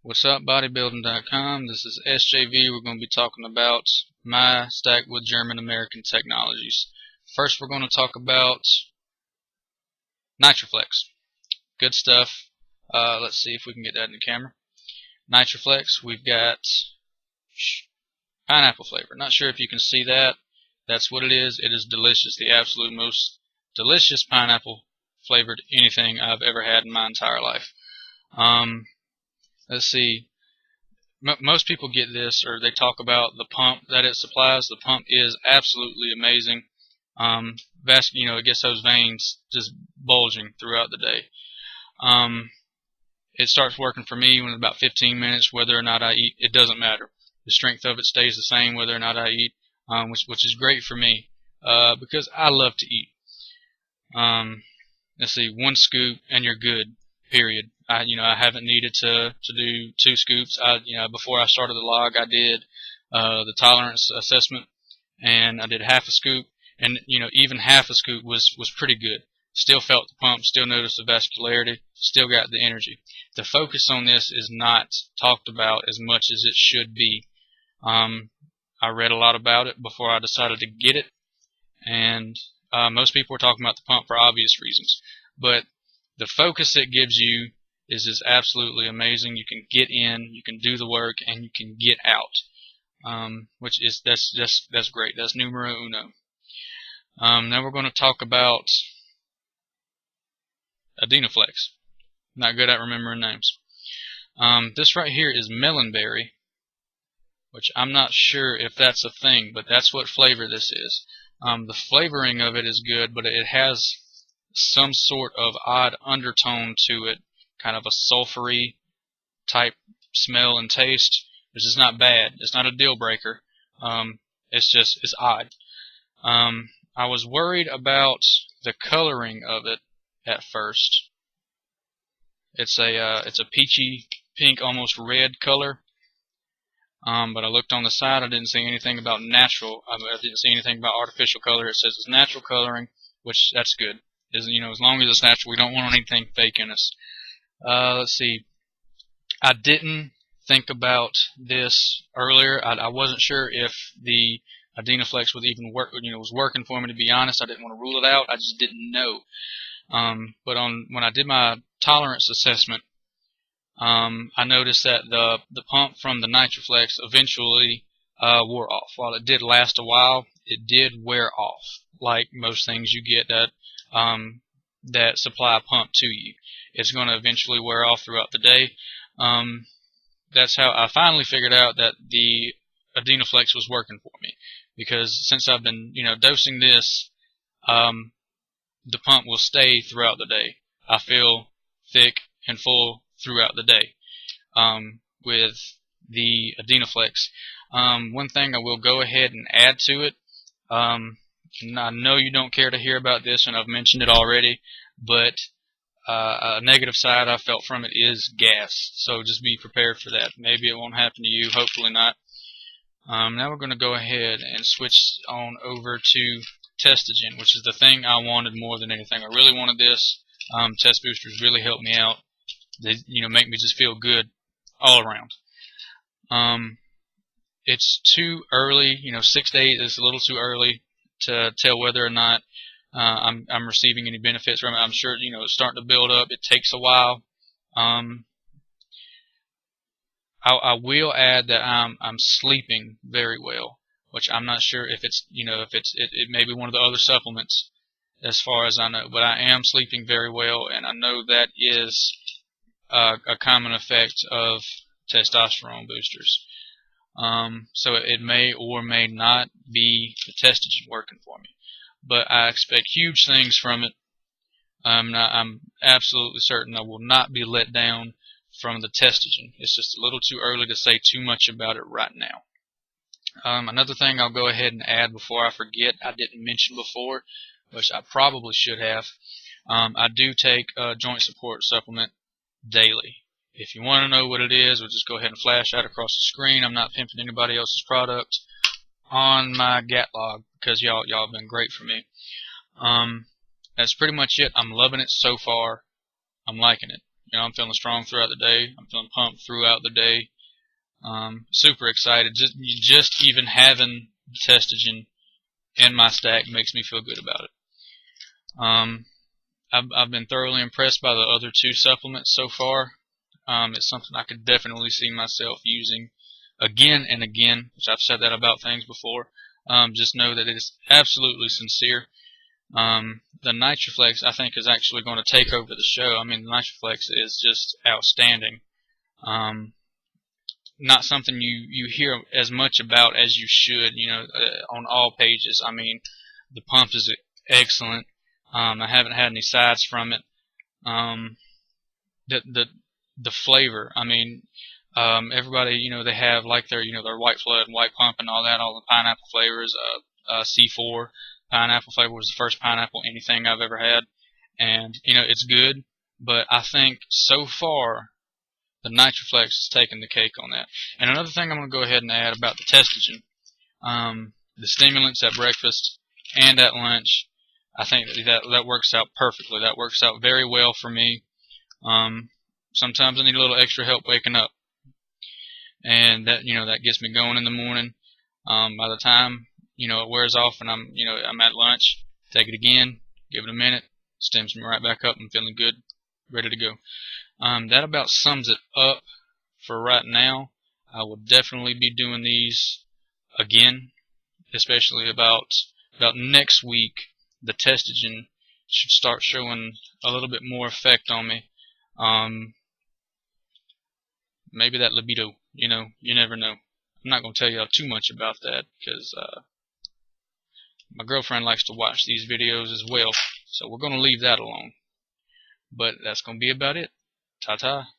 What's up, bodybuilding.com? This is SJV. We're going to be talking about my stack with German American technologies. First, we're going to talk about Nitraflex. Good stuff. Let's see if we can get that in the camera. Nitraflex, we've got pineapple flavor. Not sure if you can see that. That's what it is. It is delicious. The absolute most delicious pineapple flavored anything I've ever had in my entire life. Let's see. Most people get this, or they talk about the pump that it supplies. The pump is absolutely amazing. It gets those veins just bulging throughout the day. It starts working for me in about 15 minutes. Whether or not I eat, it doesn't matter. The strength of it stays the same whether or not I eat, which is great for me because I love to eat. Let's see, one scoop and you're good. Period. I haven't needed to do 2 scoops. Before I started the log, I did the tolerance assessment, and I did half a scoop, and even half a scoop was pretty good. Still felt the pump, still noticed the vascularity, still got the energy. The focus on this is not talked about as much as it should be. I read a lot about it before I decided to get it, and most people were talking about the pump for obvious reasons, but the focus it gives you is absolutely amazing. You can get in, you can do the work, and you can get out, that's great. That's numero uno. Now we're going to talk about Adenoflex. Not good at remembering names. This right here is melonberry, which I'm not sure if that's a thing, but that's what flavor this is. The flavoring of it is good, but it has some sort of odd undertone to it, kind of a sulfury type smell and taste, which is not bad. It's not a deal breaker. It's odd. I was worried about the coloring of it at first. It's a peachy pink, almost red color. But I looked on the side. I didn't see anything about natural. I didn't see anything about artificial color. It says it's natural coloring, which that's good. As long as it's natural, we don't want anything fake in us. Let's see. I didn't think about this earlier. I wasn't sure if the Adenoflex would even work. Was working for me. To be honest, I didn't want to rule it out. I just didn't know. But when I did my tolerance assessment, I noticed that the pump from the Nitraflex eventually wore off. While it did last a while, it did wear off, like most things you get that supply a pump to you. It's going to eventually wear off throughout the day. That's how I finally figured out that the Adenoflex was working for me, because since I've been dosing this, the pump will stay throughout the day. I feel thick and full throughout the day with the Adenoflex. One thing I will go ahead and add to it, and I know you don't care to hear about this, and I've mentioned it already, but a negative side I felt from it is gas. So just be prepared for that. Maybe it won't happen to you. Hopefully not. Now we're going to go ahead and switch on over to Testagen, which is the thing I wanted more than anything. I really wanted this. Test boosters really helped me out. They make me just feel good all around. It's too early. 6 to 8 is a little too early to tell whether or not I'm receiving any benefits from it. I'm sure it's starting to build up. It takes a while. I will add that I'm sleeping very well, which I'm not sure if it's it may be one of the other supplements as far as I know, but I am sleeping very well, and I know that is a common effect of testosterone boosters. So it may or may not be the Testagen working for me, but I expect huge things from it. I'm absolutely certain I will not be let down from the Testagen. It's just a little too early to say too much about it right now. Another thing I'll go ahead and add before I forget, I didn't mention before, which I probably should have. I do take a joint support supplement daily. If you want to know what it is, we'll just go ahead and flash that across the screen. I'm not pimping anybody else's product on my GAT log, because y'all have been great for me. That's pretty much it. I'm loving it so far. I'm liking it. I'm feeling strong throughout the day. I'm feeling pumped throughout the day. Super excited. Just even having Testagen in my stack makes me feel good about it. I've been thoroughly impressed by the other two supplements so far. It's something I could definitely see myself using again and again, which I've said that about things before. Just know that it is absolutely sincere. The Nitraflex, I think, is actually going to take over the show. I mean, the Nitraflex is just outstanding. Not something you hear as much about as you should, on all pages. I mean, the pump is excellent. I haven't had any sides from it. The flavor, I mean, everybody, they have like their white flood, white pump, and all that, all the pineapple flavors. C4 pineapple flavor was the first pineapple anything I've ever had, and it's good. But I think so far the Nitraflex is taking the cake on that. And another thing I'm going to go ahead and add about the Testagen, the stimulants at breakfast and at lunch, I think that works out perfectly. That works out very well for me. Sometimes I need a little extra help waking up, and that gets me going in the morning. By the time it wears off and I'm at lunch, take it again, give it a minute, stems me right back up. I'm feeling good, ready to go. That about sums it up for right now. I will definitely be doing these again, especially about next week. The Testagen should start showing a little bit more effect on me. Maybe that libido, you never know. I'm not going to tell y'all too much about that because my girlfriend likes to watch these videos as well, so we're going to leave that alone. But that's going to be about it. Ta-ta.